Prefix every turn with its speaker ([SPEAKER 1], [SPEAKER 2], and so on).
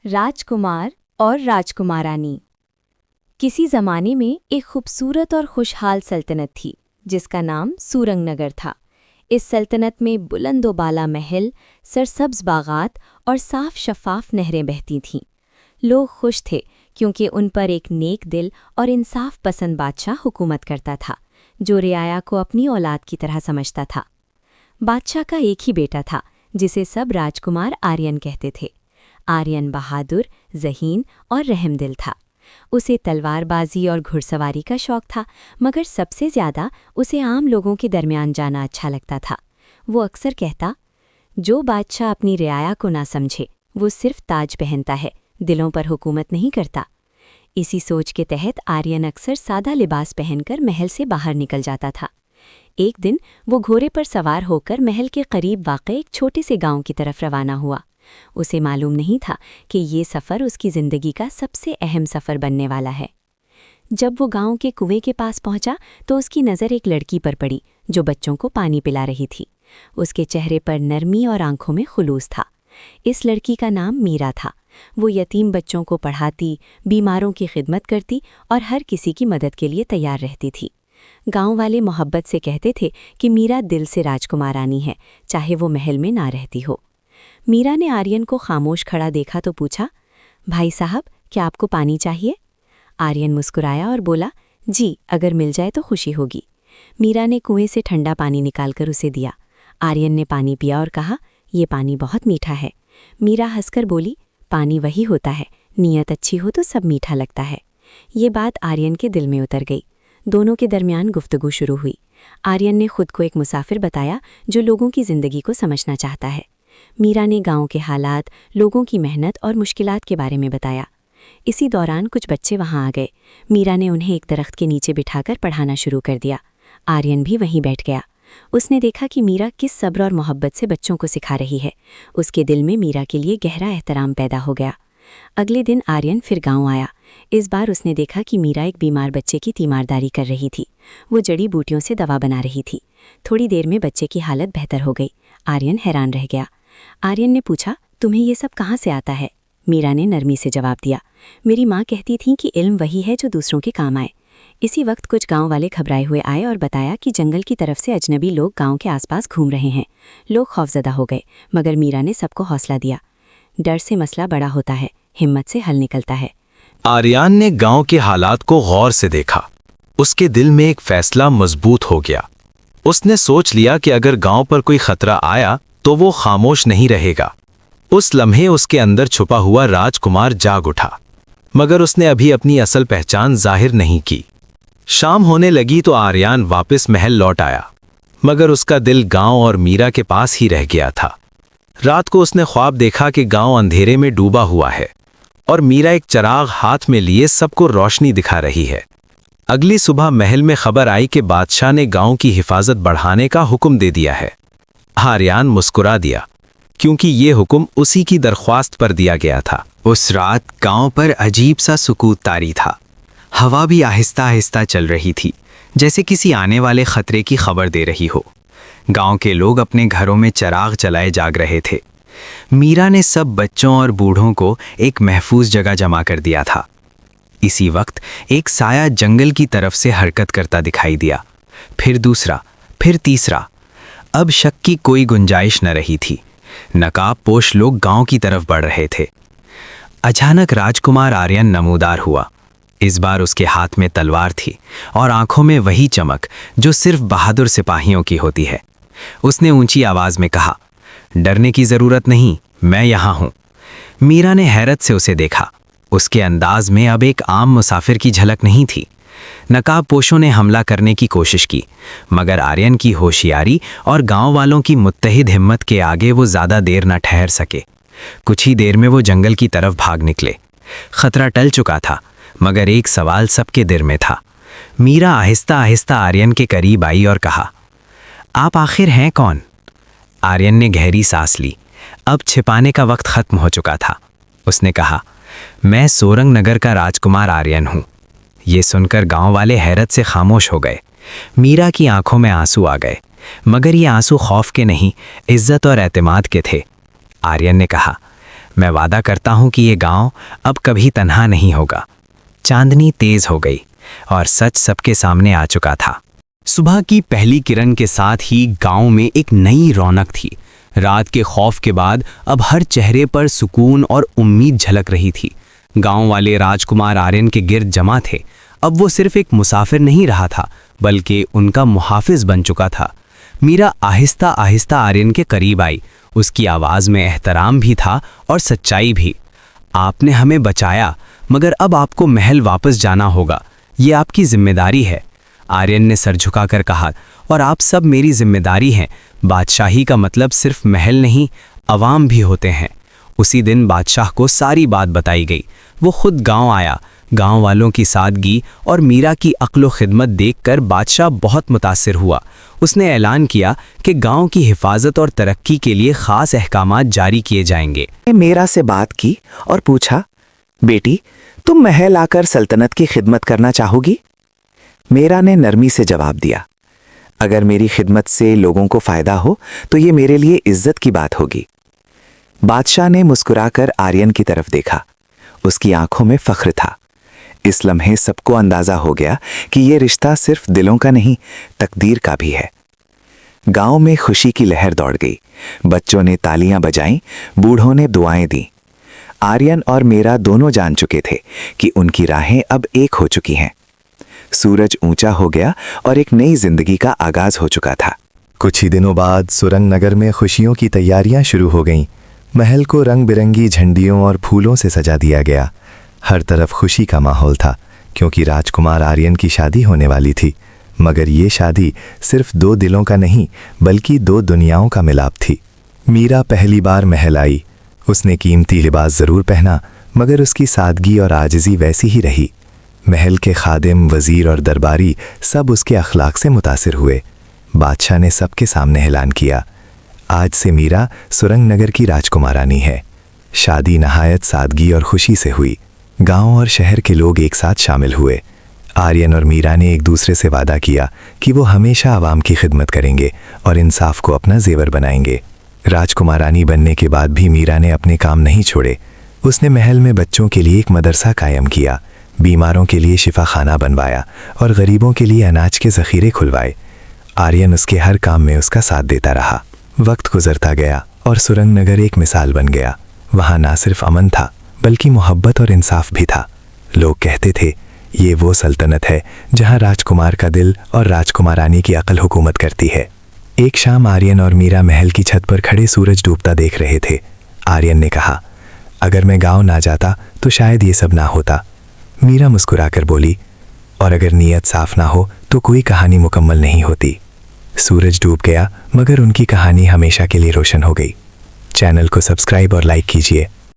[SPEAKER 1] राजकुमार और राजकुमारानी। किसी ज़माने में एक खूबसूरत और खुशहाल सल्तनत थी जिसका नाम सूरंगनगर था। इस सल्तनत में बुलंदोबाला महल, सरसब्ज बागात और साफ शफाफ नहरें बहती थीं। लोग खुश थे क्योंकि उन पर एक नेक दिल और इंसाफ पसंद बादशाह हुकूमत करता था जो रियाया को अपनी औलाद की तरह समझता था। बादशाह का एक ही बेटा था जिसे सब राजकुमार आर्यन कहते थे। आर्यन बहादुर, ज़हीन और रहमदिल था। उसे तलवारबाजी और घुड़सवारी का शौक था, मगर सबसे ज़्यादा उसे आम लोगों के दरमियान जाना अच्छा लगता था। वो अक्सर कहता, जो बादशाह अपनी रियाया को ना समझे वो सिर्फ ताज पहनता है, दिलों पर हुकूमत नहीं करता। इसी सोच के तहत आर्यन अक्सर सादा लिबास पहनकर महल से बाहर निकल जाता था। एक दिन वो घोड़े पर सवार होकर महल के करीब वाक़े एक छोटे से गांव की तरफ रवाना हुआ। उसे मालूम नहीं था कि ये सफ़र उसकी ज़िंदगी का सबसे अहम सफ़र बनने वाला है। जब वो गांव के कुएं के पास पहुंचा तो उसकी नज़र एक लड़की पर पड़ी जो बच्चों को पानी पिला रही थी। उसके चेहरे पर नरमी और आंखों में खुलूस था। इस लड़की का नाम मीरा था। वो यतीम बच्चों को पढ़ाती, बीमारों की खिदमत करती और हर किसी की मदद के लिए तैयार रहती थी। गांव वाले मोहब्बत से कहते थे कि मीरा दिल से राजकुमारानी है, चाहे वो महल में ना रहती हो। मीरा ने आर्यन को खामोश खड़ा देखा तो पूछा, भाई साहब, क्या आपको पानी चाहिए? आर्यन मुस्कुराया और बोला, जी, अगर मिल जाए तो खुशी होगी। मीरा ने कुएं से ठंडा पानी निकालकर उसे दिया। आर्यन ने पानी पिया और कहा, ये पानी बहुत मीठा है। मीरा हंसकर बोली, पानी वही होता है, नीयत अच्छी हो तो सब मीठा लगता है। ये बात आर्यन के दिल में उतर गई। दोनों के दरमियान गुफ्तगू शुरू हुई। आर्यन ने खुद को एक मुसाफिर बताया जो लोगों की ज़िंदगी को समझना चाहता है। मीरा ने गांव के हालात, लोगों की मेहनत और मुश्किलात के बारे में बताया। इसी दौरान कुछ बच्चे वहां आ गए। मीरा ने उन्हें एक दरख्त के नीचे बिठाकर पढ़ाना शुरू कर दिया। आर्यन भी वहीं बैठ गया। उसने देखा कि मीरा किस सब्र और मोहब्बत से बच्चों को सिखा रही है। उसके दिल में मीरा के लिए गहरा एहतराम पैदा हो गया। अगले दिन आर्यन फिर गांव आया। इस बार उसने देखा कि मीरा एक बीमार बच्चे की तीमारदारी कर रही थी। वो जड़ी बूटियों से दवा बना रही थी। थोड़ी देर में बच्चे की हालत बेहतर हो गई। आर्यन हैरान रह गया। आर्यन ने पूछा, तुम्हें ये सब कहाँ से आता है? मीरा ने नरमी से जवाब दिया, मेरी माँ कहती थी कि इल्म वही है जो दूसरों के काम आए। इसी वक्त कुछ गांव वाले घबराए हुए आए और बताया कि जंगल की तरफ से अजनबी लोग गांव के आसपास घूम रहे हैं। लोग खौफजदा हो गए, मगर मीरा ने सबको हौसला दिया। डर से मसला बड़ा होता है, हिम्मत से हल निकलता है।
[SPEAKER 2] आर्यन ने गांव के हालात को गौर से देखा। उसके दिल में एक फैसला मजबूत हो गया। उसने सोच लिया कि अगर गांव पर कोई खतरा आया तो वो खामोश नहीं रहेगा। उस लम्हे उसके अंदर छुपा हुआ राजकुमार जाग उठा, मगर उसने अभी अपनी असल पहचान जाहिर नहीं की। शाम होने लगी तो आर्यन वापस महल लौट आया, मगर उसका दिल गांव और मीरा के पास ही रह गया था। रात को उसने ख्वाब देखा कि गांव अंधेरे में डूबा हुआ है और मीरा एक चिराग हाथ में लिए सबको रोशनी दिखा रही है। अगली सुबह महल में खबर आई कि बादशाह ने गांव की हिफाजत बढ़ाने का हुक्म दे दिया है। आर्यन मुस्कुरा दिया, क्योंकि ये हुक्म उसी की दरख्वास्त पर दिया गया था।
[SPEAKER 3] उस रात गांव पर अजीब सा सुकूत तारी था। हवा भी आहिस्ता आहिस्ता चल रही थी, जैसे किसी आने वाले खतरे की खबर दे रही हो। गांव के लोग अपने घरों में चिराग जलाए जाग रहे थे। मीरा ने सब बच्चों और बूढ़ों को एक महफूज जगह जमा कर दिया था। इसी वक्त एक साया जंगल की तरफ से हरकत करता दिखाई दिया। फिर दूसरा, फिर तीसरा। अब शक की कोई गुंजाइश न रही थी। नकाब पोश लोग गांव की तरफ बढ़ रहे थे। अचानक राजकुमार आर्यन नमूदार हुआ। इस बार उसके हाथ में तलवार थी और आंखों में वही चमक जो सिर्फ बहादुर सिपाहियों की होती है। उसने ऊंची आवाज में कहा, डरने की जरूरत नहीं, मैं यहां हूं। मीरा ने हैरत से उसे देखा। उसके अंदाज में अब एक आम मुसाफिर की झलक नहीं थी। नकाब पोशों ने हमला करने की कोशिश की, मगर आर्यन की होशियारी और गांव वालों की मुत्तहिद हिम्मत के आगे वो ज़्यादा देर न ठहर सके। कुछ ही देर में वो जंगल की तरफ भाग निकले। खतरा टल चुका था, मगर एक सवाल सबके दिल में था। मीरा आहिस्ता आहिस्ता आर्यन के करीब आई और कहा, आप आखिर हैं कौन? आर्यन ने गहरी सांस ली। अब छिपाने का वक्त खत्म हो चुका था। उसने कहा, मैं सूरंगनगर का राजकुमार आर्यन हूँ। ये सुनकर गांव वाले हैरत से खामोश हो गए। मीरा की आंखों में आंसू आ गए, मगर ये आंसू खौफ के नहीं, इज्जत और एतमाद के थे। आर्यन ने कहा, मैं वादा करता हूँ कि ये गांव अब कभी तन्हा नहीं होगा। चांदनी तेज हो गई और सच सबके सामने आ चुका था। सुबह की पहली किरण के साथ ही गांव में एक नई रौनक थी। रात के खौफ के बाद अब हर चेहरे पर सुकून और उम्मीद झलक रही थी। गांव वाले राजकुमार आर्यन के गिर्द जमा थे। अब वो सिर्फ एक मुसाफिर नहीं रहा था, बल्कि उनका मुहाफिज बन चुका था। मीरा आहिस्ता आहिस्ता आर्यन के करीब आई। उसकी आवाज़ में एहतराम भी था और सच्चाई भी। आपने हमें बचाया, मगर अब आपको महल वापस जाना होगा। ये आपकी जिम्मेदारी है, आर्यन ने सर झुकाकर कहा। और आप सब मेरी जिम्मेदारी हैं। बादशाही का मतलब सिर्फ महल नहीं, अवाम भी होते हैं। उसी दिन बादशाह को सारी बात बताई गई। वो खुद गांव आया। गांव वालों की सादगी और मीरा की अक्ल व खिदमत देखकर बादशाह बहुत मुतासिर हुआ। उसने ऐलान किया कि गांव की हिफाजत और तरक्की के लिए खास अहकामात जारी किए जाएंगे।
[SPEAKER 4] मीरा से बात की और पूछा, बेटी तुम महल आकर सल्तनत की खिदमत करना चाहोगी? मीरा ने नरमी से जवाब दिया, अगर मेरी खिदमत से लोगों को फायदा हो तो ये मेरे लिए इज्जत की बात होगी। बादशाह ने मुस्कुराकर आर्यन की तरफ देखा। उसकी आंखों में फख्र था। इस लम्हे सबको अंदाजा हो गया कि ये रिश्ता सिर्फ दिलों का नहीं, तकदीर का भी है। गांव में खुशी की लहर दौड़ गई। बच्चों ने तालियां बजाईं, बूढ़ों ने दुआएं दी। आर्यन और मीरा दोनों जान चुके थे कि उनकी राहें अब एक हो चुकी हैं। सूरज ऊंचा हो गया और एक नई जिंदगी का आगाज हो चुका था।
[SPEAKER 5] कुछ ही दिनों बाद सुरंग नगर में खुशियों की तैयारियां शुरू हो गईं। महल को रंग बिरंगी झंडियों और फूलों से सजा दिया गया। हर तरफ खुशी का माहौल था, क्योंकि राजकुमार आर्यन की शादी होने वाली थी। मगर ये शादी सिर्फ दो दिलों का नहीं, बल्कि दो दुनियाओं का मिलाप थी। मीरा पहली बार महल आई। उसने कीमती लिबास ज़रूर पहना, मगर उसकी सादगी और आजिज़ी वैसी ही रही। महल के खादिम, वज़ीर और दरबारी सब उसके अखलाक से मुतासिर हुए। बादशाह ने सबके सामने ऐलान किया, आज से मीरा सुरंग नगर की राजकुमारानी है। शादी नहायत सादगी और खुशी से हुई। गांव और शहर के लोग एक साथ शामिल हुए। आर्यन और मीरा ने एक दूसरे से वादा किया कि वो हमेशा आवाम की खिदमत करेंगे और इंसाफ को अपना जेवर बनाएंगे। राजकुमारानी बनने के बाद भी मीरा ने अपने काम नहीं छोड़े। उसने महल में बच्चों के लिए एक मदरसा कायम किया, बीमारों के लिए शिफा खाना बनवाया और गरीबों के लिए अनाज के ज़ख़ीरे खुलवाए। आर्यन उसके हर काम में उसका साथ देता रहा। वक्त गुजरता गया और सुरंग नगर एक मिसाल बन गया। वहाँ ना सिर्फ अमन था, बल्कि मोहब्बत और इंसाफ भी था। लोग कहते थे, ये वो सल्तनत है जहाँ राजकुमार का दिल और राजकुमारानी की अक्ल हुकूमत करती है। एक शाम आर्यन और मीरा महल की छत पर खड़े सूरज डूबता देख रहे थे। आर्यन ने कहा, अगर मैं गांव ना जाता तो शायद ये सब ना होता। मीरा मुस्कुराकर बोली, और अगर नीयत साफ ना हो तो कोई कहानी मुकम्मल नहीं होती। सूरज डूब गया, मगर उनकी कहानी हमेशा के लिए रोशन हो गई। चैनल को सब्सक्राइब और लाइक कीजिए।